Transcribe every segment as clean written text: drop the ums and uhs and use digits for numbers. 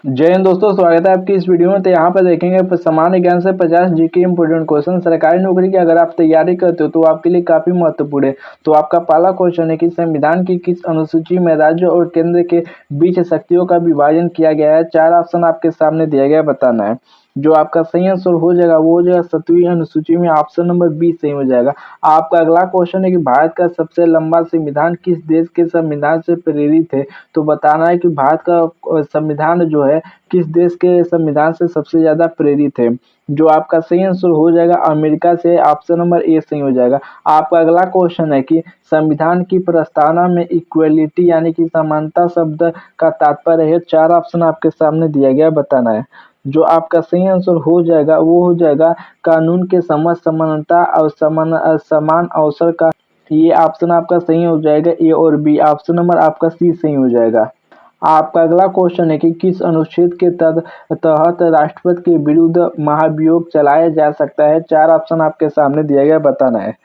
जय हिंद दोस्तों, स्वागत है आपकी इस वीडियो में। तो यहाँ पर देखेंगे सामान्य ज्ञान से 50 जीके इंपोर्टेंट क्वेश्चन। सरकारी नौकरी की अगर आप तैयारी करते हो तो आपके लिए काफी महत्वपूर्ण है। तो आपका पहला क्वेश्चन है कि संविधान की किस अनुसूची में राज्य और केंद्र के बीच शक्तियों का विभाजन किया गया है। 4 ऑप्शन आपके सामने दिया गया है, बताना है। जो आपका सही आंसर हो जाएगा वो हो जाएगा 7वीं अनुसूची में, ऑप्शन नंबर बी सही हो जाएगा। आपका अगला क्वेश्चन है कि भारत का सबसे लंबा संविधान किस देश के संविधान से प्रेरित है। तो बताना है कि भारत का संविधान जो है किस देश के संविधान से सबसे ज्यादा प्रेरित है। जो आपका सही आंसर हो जाएगा अमेरिका से, ऑप्शन नंबर ए सही हो जाएगा। आपका अगला क्वेश्चन है कि संविधान की प्रस्तावना में इक्वलिटी यानी कि समानता शब्द का तात्पर्य है। 4 ऑप्शन आपके सामने दिया गया, बताना है। जो आपका सही आंसर हो जाएगा वो हो जाएगा कानून के समक्ष समानता और समान अवसर का। ये ऑप्शन आपका सही हो जाएगा ए और बी, ऑप्शन नंबर आपका सी सही हो जाएगा। आपका अगला क्वेश्चन है कि किस अनुच्छेद के तहत राष्ट्रपति के विरुद्ध महाभियोग चलाया जा सकता है। 4 ऑप्शन आपके सामने दिया गया, बताना है।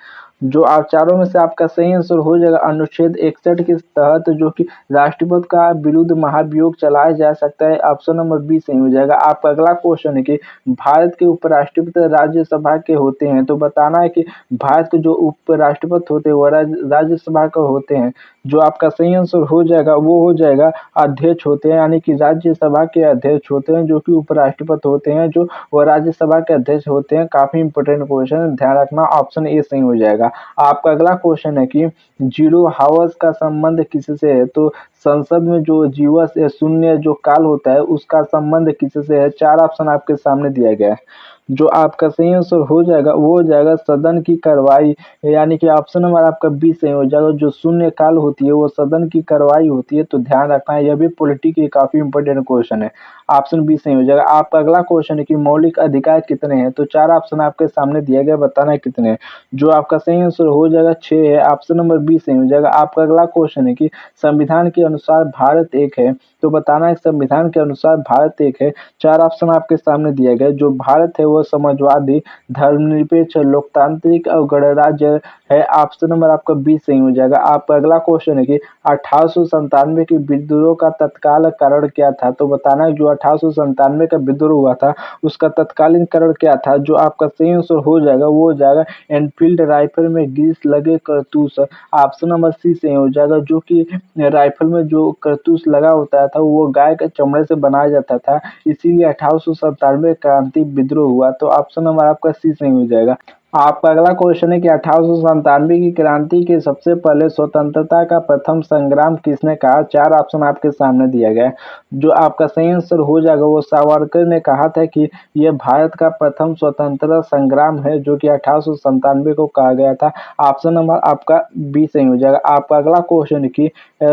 जो आप चारों में से आपका सही आंसर हो जाएगा अनुच्छेद 61 के तहत, जो कि राष्ट्रपति का विरुद्ध महाभियोग चलाया जा सकता है। ऑप्शन नंबर बी सही हो जाएगा। आपका अगला क्वेश्चन है कि भारत के उपराष्ट्रपति राज्यसभा के होते हैं। तो बताना है कि भारत के जो उपराष्ट्रपति होते हैं वो राज्यसभा के होते हैं। जो आपका सही आंसर हो जाएगा वो हो जाएगा अध्यक्ष होते हैं, यानी कि राज्यसभा के अध्यक्ष होते हैं, जो कि उपराष्ट्रपति होते हैं, जो वो राज्यसभा के अध्यक्ष होते हैं। काफी इंपोर्टेंट क्वेश्चन, ध्यान रखना, ऑप्शन ए सही हो जाएगा। आपका अगला क्वेश्चन है कि जीरो हावर्स का संबंध किससे है। तो संसद में जो जीवस या शून्य जो काल होता है उसका संबंध किससे है। 4 ऑप्शन आपके सामने दिया गया है। जो आपका सही आंसर हो जाएगा वो हो जाएगा सदन की कार्रवाई, यानी कि ऑप्शन नंबर आपका बी सही हो जाएगा। जो शून्य काल होती है वो सदन की कार्रवाई होती है। तो ध्यान रखना है, यह भी पॉलिटी की काफी इंपोर्टेंट क्वेश्चन है। ऑप्शन बी सही हो जाएगा। आपका अगला क्वेश्चन है कि मौलिक अधिकार कितने हैं। तो 4 ऑप्शन आपके सामने दिया गया, बताना है कितने हैं। जो आपका सही आंसर हो जाएगा 6 है, ऑप्शन नंबर बी सही हो जाएगा। आपका अगला क्वेश्चन है कि संविधान के अनुसार भारत एक है। तो बताना है संविधान के अनुसार भारत एक है। 4 ऑप्शन आपके सामने दिए गए। जो भारत है वो समाजवादी, धर्मनिरपेक्ष, लोकतांत्रिक और गणराज्य है। ऑप्शन नंबर आपका बी सही हो जाएगा। आपका अगला क्वेश्चन है कि 1897 के विद्रोह का तत्काल कारण क्या था। तो बताना है जो 1897 का विद्रोह हुआ था उसका तत्कालीन कारण क्या था। जो आपका सही आंसर हो जाएगा वो हो जाएगा एनफील्ड राइफल में ग्रीस लगे कारतूस। ऑप्शन नंबर सी सही हो जाएगा। जो कि राइफल में जो कारतूस लगा होता था वो गाय के चमड़े से बनाया जाता था, इसीलिए 1897 क्रांति विद्रोह हुआ। तो ऑप्शन नंबर आपका सी सही हो जाएगा। आपका अगला क्वेश्चन है कि 1897 की क्रांति के सबसे पहले स्वतंत्रता का प्रथम संग्राम किसने कहा। 4 ऑप्शन आपके सामने दिया गया है। जो आपका सही आंसर हो जाएगा वो सावरकर ने कहा था कि यह भारत का प्रथम स्वतंत्रता संग्राम है, जो कि 1897 को कहा गया था। ऑप्शन नंबर आपका बी सही हो जाएगा। आपका अगला क्वेश्चन है कि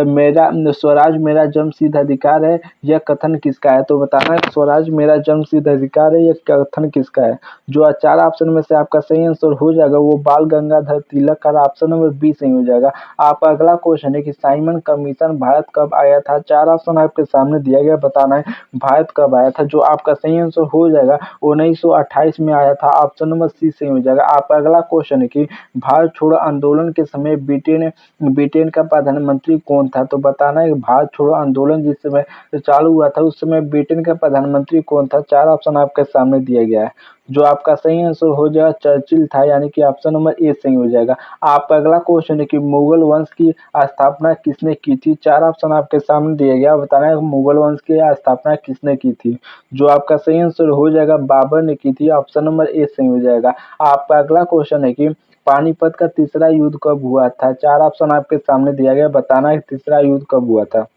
मेरा स्वराज मेरा जन्मसिद्ध अधिकार है, यह कथन किसका है। तो बताना है स्वराज मेरा जन्मसिद्ध अधिकार है, यह कथन किसका है। जो 4 ऑप्शन में से आपका सही आंसर हो जाएगा वो बाल गंगाधर तिलक का, ऑप्शन नंबर बी सही हो जाएगा। आपका अगला क्वेश्चन है कि साइमन कमीशन भारत कब आया था। 4 ऑप्शन आपके सामने दिया गया, बताना है भारत कब आया था। जो आपका सही आंसर हो जाएगा 1928 में आया था, ऑप्शन नंबर सी सही हो जाएगा। आपका अगला क्वेश्चन है कि भारत छोड़ो आंदोलन के समय ब्रिटेन ब्रिटेन का प्रधानमंत्री कौन था। तो बताना है भारत छोड़ो आंदोलन जिस समय चालू हुआ था उस समय ब्रिटेन का प्रधानमंत्री कौन था। 4 ऑप्शन आपके सामने दिया गया है। जो आपका सही आंसर हो जाएगा चर्चिल था, यानी कि ऑप्शन नंबर ए सही हो जाएगा। आपका अगला क्वेश्चन है कि मुगल वंश की स्थापना किसने की थी। 4 ऑप्शन आपके सामने दिया गया, बताना है मुगल वंश की स्थापना किसने की थी। जो आपका सही आंसर हो जाएगा बाबर ने की थी, ऑप्शन नंबर ए सही हो जाएगा। आपका अगला क्वेश्चन है कि पानीपत का तीसरा युद्ध कब हुआ था। 4 ऑप्शन आपके सामने दिया गया, बताना है तीसरा युद्ध कब हुआ था।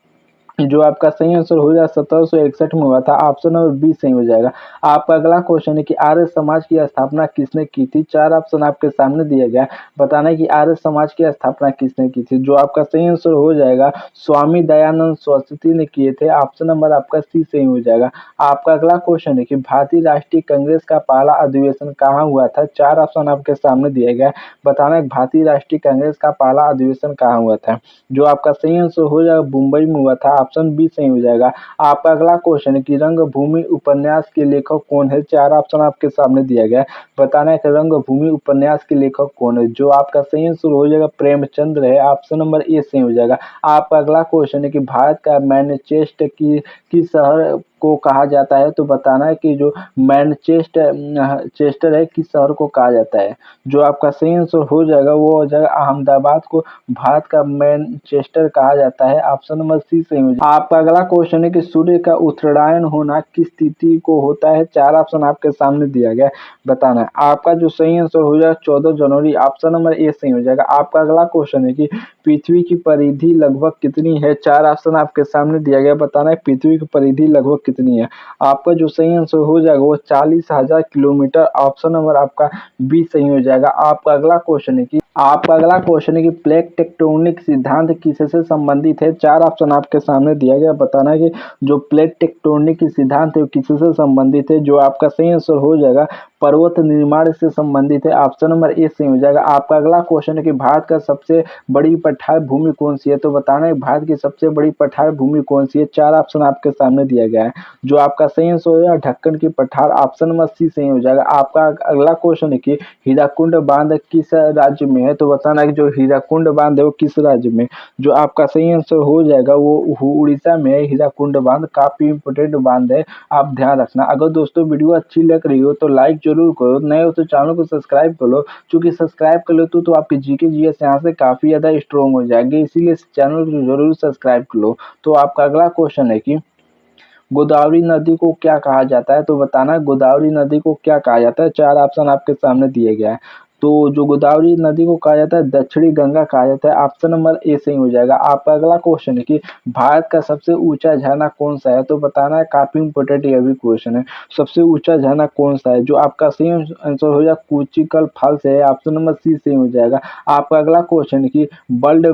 जो आपका सही आंसर हो जाएगा 1761 में हुआ था, ऑप्शन नंबर बी सही हो जाएगा। आपका अगला क्वेश्चन है कि आर्य समाज की स्थापना किसने की थी। 4 ऑप्शन आपके सामने दिया गया, बताना है कि आर्य समाज की स्थापना किसने की थी। जो आपका सही आंसर हो जाएगा स्वामी दयानंद सरस्वती ने किए थे, ऑप्शन नंबर आपका सी सही हो जाएगा। आपका अगला क्वेश्चन है कि भारतीय राष्ट्रीय कांग्रेस का पहला अधिवेशन कहाँ हुआ था। 4 ऑप्शन आपके सामने दिया गया, बताना है भारतीय राष्ट्रीय कांग्रेस का पहला अधिवेशन कहाँ हुआ था। जो आपका सही आंसर हो जाएगा मुंबई में हुआ था, ऑप्शन बी सही हो जाएगा। आपका अगला क्वेश्चन है कि रंगभूमि उपन्यास के लेखक कौन है। 4 ऑप्शन आपके सामने दिया गया है, बताना है कि रंगभूमि उपन्यास के लेखक कौन है। जो आपका सही आंसर हो जाएगा प्रेमचंद्र है, ऑप्शन नंबर ए सही हो जाएगा। आपका अगला क्वेश्चन है कि भारत का मैनचेस्टर की शहर को कहा जाता है? तो बताना है कि जो चेस्टर है किस शहर को कहा जाता है? जो आपका सही आंसर हो जाएगा वो हो जाएगा अहमदाबाद को भारत का मैनचेस्टर कहा जाता है। ऑप्शन नंबर सी सही हो जाएगा। आपका अगला क्वेश्चन है कि सूर्य का उत्तरायण होना किस तिथि को होता है? 4 ऑप्शन आपके सामने दिया गया है, बताना है। आपका जो सही आंसर हो जाएगा 14 जनवरी, ऑप्शन नंबर ए सही हो जाएगा। आपका अगला क्वेश्चन है कि पृथ्वी की परिधि लगभग कितनी है? 4 ऑप्शन आपके सामने दिया गया है, बताना है पृथ्वी की परिधि लगभग कितनी है? आपका जो सही आंसर हो जाएगा वो 40,000 किलोमीटर, ऑप्शन नंबर आपका बी सही हो जाएगा। आपका अगला क्वेश्चन है कि प्लेट टेक्टोनिक सिद्धांत किससे संबंधित है? 4 ऑप्शन आपके सामने दिया गया, बताना है कि जो प्लेट टेक्टोनिक सिद्धांत है वो किससे संबंधित है? जो आपका सही आंसर हो जाएगा पर्वत निर्माण से संबंधित है, ऑप्शन नंबर ए सही हो जाएगा। आपका अगला क्वेश्चन है कि भारत का सबसे बड़ी पठार भूमि कौन सी है? तो बताना है भारत की सबसे बड़ी पठार भूमि कौन सी है? 4 ऑप्शन आपके सामने दिया गया है। जो आपका सही आंसर हो जाएगा ढक्कन की पठार, ऑप्शन नंबर सी सही हो जाएगा। आपका अगला क्वेश्चन है कि हीराकुंड बांध किस राज्य में है? तो बताना है कि जो हीराकुंड बांध है वो किस राज्य में? जो आपका सही आंसर हो जाएगा वो उड़ीसा में है। हीराकुंड बांध काफी इंपोर्टेंट बांध है, आप ध्यान रखना। अगर दोस्तों वीडियो अच्छी लग रही हो तो लाइक जरूर करो, नए हो तो चैनल को सब्सक्राइब कर लो, क्योंकि सब्सक्राइब कर लो तो आपकी जीके जीएस यहाँ से काफी ज्यादा स्ट्रॉन्ग हो जाएगी, इसीलिए इस चैनल को जरूर सब्सक्राइब कर लो। तो आपका अगला क्वेश्चन है कि गोदावरी नदी को क्या कहा जाता है? तो बताना है गोदावरी नदी को क्या कहा जाता है? 4 ऑप्शन आपके सामने दिए गया है। तो जो गोदावरी नदी को कहा जाता है दक्षिणी गंगा कहा जाता है, ऑप्शन नंबर ए सही हो जाएगा। आपका अगला क्वेश्चन है कि भारत का सबसे ऊंचा झरना कौन सा है? तो बताना है, काफी इंपोर्टेंट ये भी क्वेश्चन है, सबसे ऊंचा झरना कौन सा है? जो आपका सही आंसर हो जाएगा कुचिकल फॉल्स है, ऑप्शन नंबर सी सही हो जाएगा। आपका अगला क्वेश्चन है कि वर्ल्ड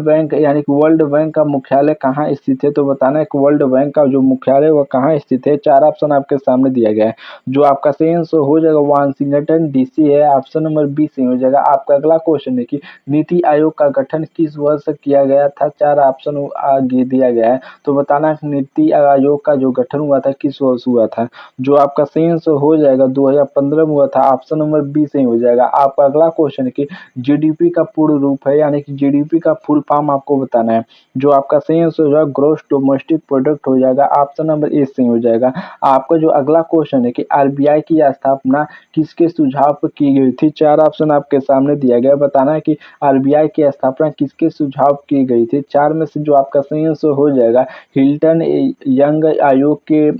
बैंक का मुख्यालय कहाँ स्थित है? तो बताना है कि वर्ल्ड बैंक का जो मुख्यालय वह कहाँ स्थित है? 4 ऑप्शन आपके सामने दिया गया है। जो आपका सही आंसर हो जाएगा वाशिंगटन डीसी है, ऑप्शन नंबर बी सही हो जाएगा। आपका अगला क्वेश्चन है कि नीति आयोग का गठन किस वर्ष किया गया था? 4 ऑप्शन आगे दिया गया है, तो बताना है नीति आयोग का जो गठन हुआ था किस वर्ष हुआ था? जो आपका सही आंसर हो जाएगा 2015 में हुआ था, ऑप्शन नंबर बी सही हो जाएगा। आपका अगला क्वेश्चन है कि जीडीपी का पूर्ण रूप है, यानी कि जीडीपी का फुल फॉर्म आपको बताना है। जो आपका सही आंसर हो जाएगा ग्रॉस डोमेस्टिक प्रोडक्ट हो जाएगा, ऑप्शन नंबर ए सही हो जाएगा। आपका जो अगला क्वेश्चन है कि आरबीआई की स्थापना किसके सुझाव पर की गई थी? 4 ऑप्शन आपके सामने दिया गया, बताना है कि आरबीआई की स्थापना किसके सुझाव की गई थी? 4 में से जो आपका सही आंसर हो जाएगा हिल्टन यंग आयोग के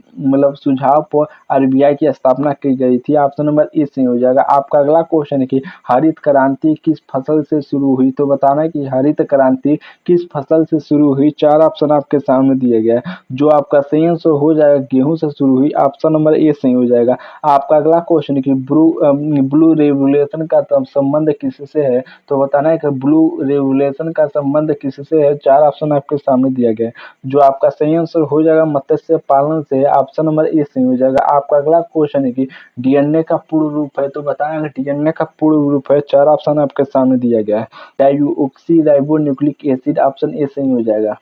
सुझाव पर आरबीआई की स्थापना की गई थी, ऑप्शन नंबर ए सही हो जाएगा। आपका अगला क्वेश्चन है कि हरित क्रांति किस फसल से शुरू हुई? तो बताना है कि हरित क्रांति किस फसल से शुरू हुई? 4 ऑप्शन आपके सामने दिए गए। जो आपका सही आंसर हो जाएगा गेहूं से शुरू हुई, ऑप्शन नंबर ए सही हो जाएगा। आपका अगला क्वेश्चन है कि ब्लू रेवोल्यूशन का संबंध किससे है? तो बताना है कि ब्लू रेवोल्यूशन का संबंध किससे है? 4 ऑप्शन आपके सामने दिया गया है। जो आपका सही आंसर हो जाएगा मत्स्य पालन से, ऑप्शन नंबर ए सही हो जाएगा। आपका अगला क्वेश्चन है कि डीएनए का पूर्ण रूप है? तो बताना है डीएनए का पूर्ण रूप है, 4 ऑप्शन आपके सामने दिया गया है dioxy ribo nucleic acid, option A सही हो जाएगा।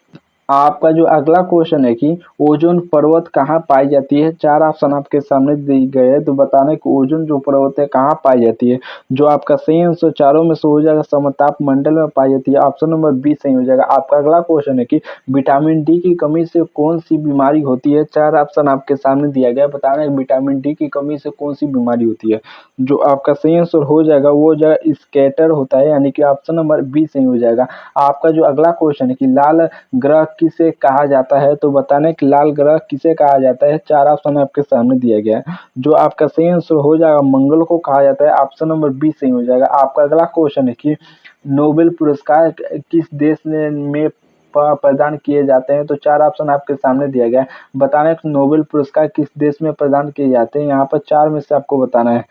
आपका जो अगला क्वेश्चन है कि ओजोन परत कहाँ पाई जाती है? 4 ऑप्शन आपके सामने दिए गए हैं, तो बताना है कि ओजोन जो परत है कहाँ पाई जाती है? जो आपका सही आंसर चारों में से हो जाएगा समताप मंडल में पाई जाती है, ऑप्शन नंबर बी सही हो जाएगा। आपका अगला क्वेश्चन है कि विटामिन डी की कमी से कौन सी बीमारी होती है? 4 ऑप्शन आपके सामने दिया गया है, बताना है विटामिन डी की कमी से कौन सी बीमारी होती है? जो आपका सही आंसर हो जाएगा वो जो स्कैटर होता है, यानी कि ऑप्शन नंबर बी सही हो जाएगा। आपका जो अगला क्वेश्चन है कि लाल ग्रह किसे कहा जाता है? तो बताने कि लाल ग्रह किसे कहा जाता है? 4 ऑप्शन आपके सामने दिया गया है। जो आपका सही आंसर हो जाएगा मंगल को कहा जाता है, ऑप्शन नंबर बी सही हो जाएगा। आपका अगला क्वेश्चन है कि नोबेल पुरस्कार किस देश में प्रदान किए जाते हैं? तो 4 ऑप्शन आपके सामने दिया गया है, बताना है कि नोबेल पुरस्कार किस देश में प्रदान किए जाते हैं? यहाँ पर 4 में से आपको बताना है।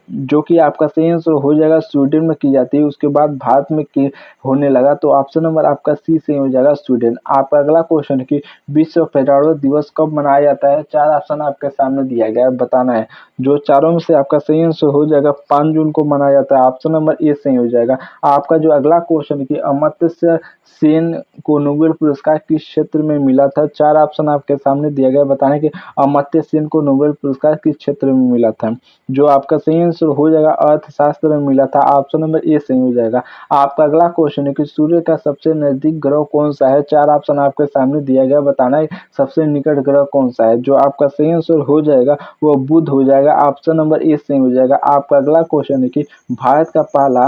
जो कि आपका सही आंसर हो जाएगा स्वीडन में की जाती है, उसके बाद भारत में की होने लगा, तो ऑप्शन नंबर आपका सी सही हो जाएगा स्वीडन। आपका अगला क्वेश्चन है कि विश्व पर्यावरण दिवस कब मनाया जाता है? 4 ऑप्शन आपके सामने दिया गया है, बताना है। जो चारों में से आपका सही आंसर हो जाएगा 5 जून को मनाया जाता है, ऑप्शन नंबर ए सही हो जाएगा। आपका जो अगला क्वेश्चन है कि अमर्त्य सेन को नोबेल पुरस्कार किस क्षेत्र में मिला था? 4 ऑप्शन आपके सामने दिया गया है। बताना कि अमर्त्य सेन को नोबेल पुरस्कार किस क्षेत्र में मिला था? जो आपका सही आंसर हो जाएगा अर्थशास्त्र में मिला था। ऑप्शन नंबर ए सही हो जाएगा। आपका अगला क्वेश्चन है कि सूर्य का सबसे नजदीक ग्रह कौन सा है? 4 ऑप्शन आपके सामने दिया गया, बताना है सबसे निकट ग्रह कौन सा है? जो आपका सही आंसर हो जाएगा वो बुध हो जाएगा। ऑप्शन नंबर ए सही हो जाएगा। आपका अगला क्वेश्चन है कि भारत का पहला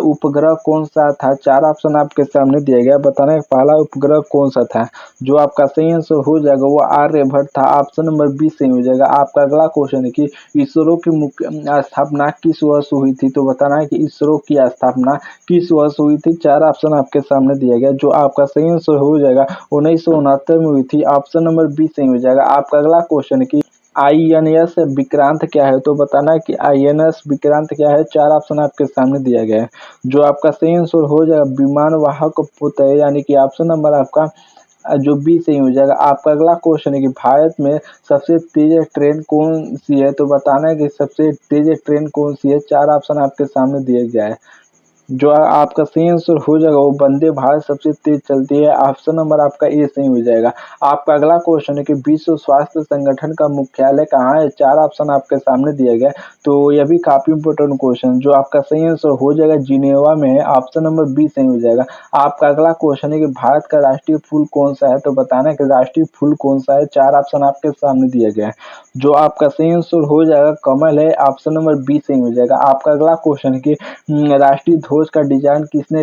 उपग्रह कौन सा था? 4 ऑप्शन आपके सामने दिया गया, बताना है पहला उपग्रह कौन सा था? जो आपका सही आंसर हो जाएगा वो आर्यभट्ट था। ऑप्शन नंबर बी सही हो जाएगा। आपका अगला क्वेश्चन है कि इसरो की मुख्य स्थापना किस वर्ष हुई थी? तो बताना है कि इसरो की स्थापना किस वर्ष हुई थी? 4 ऑप्शन आपके सामने दिया गया। जो आपका सही आंसर हो जाएगा 1969 में हुई थी। ऑप्शन नंबर बी सही हो जाएगा। आपका अगला क्वेश्चन है कि आईएनएस विक्रांत क्या है? तो बताना है कि आईएनएस विक्रांत क्या है? 4 ऑप्शन आपके सामने दिया गया है। जो आपका सही आंसर हो जाएगा विमान वाहक पोत है, यानी कि ऑप्शन नंबर आपका जो बी सही हो जाएगा। आपका अगला क्वेश्चन है कि भारत में सबसे तेज ट्रेन कौन सी है? तो बताना है कि सबसे तेज ट्रेन कौन सी है? 4 ऑप्शन आपके सामने दिया गया है। जो आपका सही आंसर हो जाएगा वो वंदे भारत सबसे तेज चलती है। ऑप्शन नंबर आपका ए सही हो जाएगा। आपका अगला क्वेश्चन है कि विश्व स्वास्थ्य संगठन का मुख्यालय कहाँ है? 4 ऑप्शन आपके सामने दिया गया है। तो यह भी काफी इंपॉर्टेंट क्वेश्चन, जो आपका सही आंसर हो जाएगा जिनेवा में है। ऑप्शन नंबर बी सही हो जाएगा। आपका अगला क्वेश्चन है कि भारत का राष्ट्रीय फूल कौन सा है? तो बताना है कि राष्ट्रीय फूल कौन सा है? 4 ऑप्शन आपके सामने दिया गया है। जो आपका सही आंसर हो जाएगा कमल है। ऑप्शन नंबर बी सही हो जाएगा। आपका अगला क्वेश्चन है कि राष्ट्रीय ध्वज का डिजाइन किसने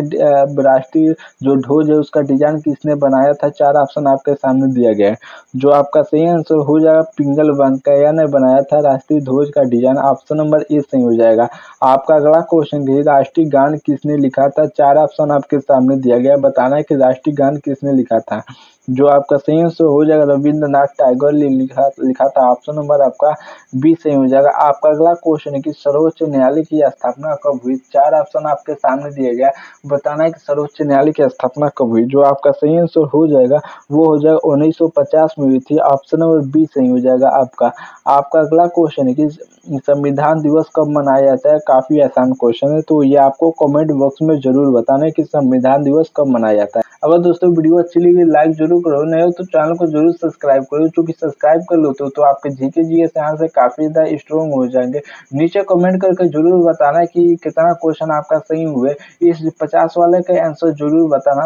राष्ट्रीय जो ध्वज है उसका डिजाइन किसने बनाया था? 4 ऑप्शन आपके सामने दिया गया है। जो आपका सही आंसर हो जाएगा पिंगल वेंकैया ने बनाया था राष्ट्रीय ध्वज का डिजाइन। ऑप्शन नंबर ए सही हो जाएगा। आपका अगला क्वेश्चन है राष्ट्रीय गान किसने लिखा था? 4 ऑप्शन आपके सामने दिया गया, बताना है कि राष्ट्रीय गान किसने लिखा था? जो आपका सही आंसर हो जाएगा रविंद्रनाथ टैगोर ने लिखा लिखा था। ऑप्शन नंबर आपका बी सही हो जाएगा। आपका अगला क्वेश्चन है कि सर्वोच्च न्यायालय की स्थापना कब हुई? 4 ऑप्शन आपके सामने दिया गया, बताना है कि सर्वोच्च न्यायालय की स्थापना कब हुई? जो आपका सही आंसर हो जाएगा वो हो जाएगा 1950 में हुई थी। ऑप्शन नंबर बी सही हो जाएगा आपका। आपका अगला क्वेश्चन है कि संविधान दिवस कब मनाया जाता है? काफी आसान क्वेश्चन है, तो ये आपको कमेंट बॉक्स में जरूर बताना है कि संविधान दिवस कब मनाया जाता है। अगर दोस्तों वीडियो अच्छी लगी लाइक जरूर करो, नए हो तो चैनल को जरूर सब्सक्राइब करो, क्योंकि सब्सक्राइब कर लो तो आपके जीके जीएस यहाँ से काफी ज्यादा स्ट्रॉन्ग हो जाएंगे। नीचे कमेंट करके जरूर बताना कि कितना क्वेश्चन आपका सही हुए। इस 50 वाले का आंसर जरूर बताना।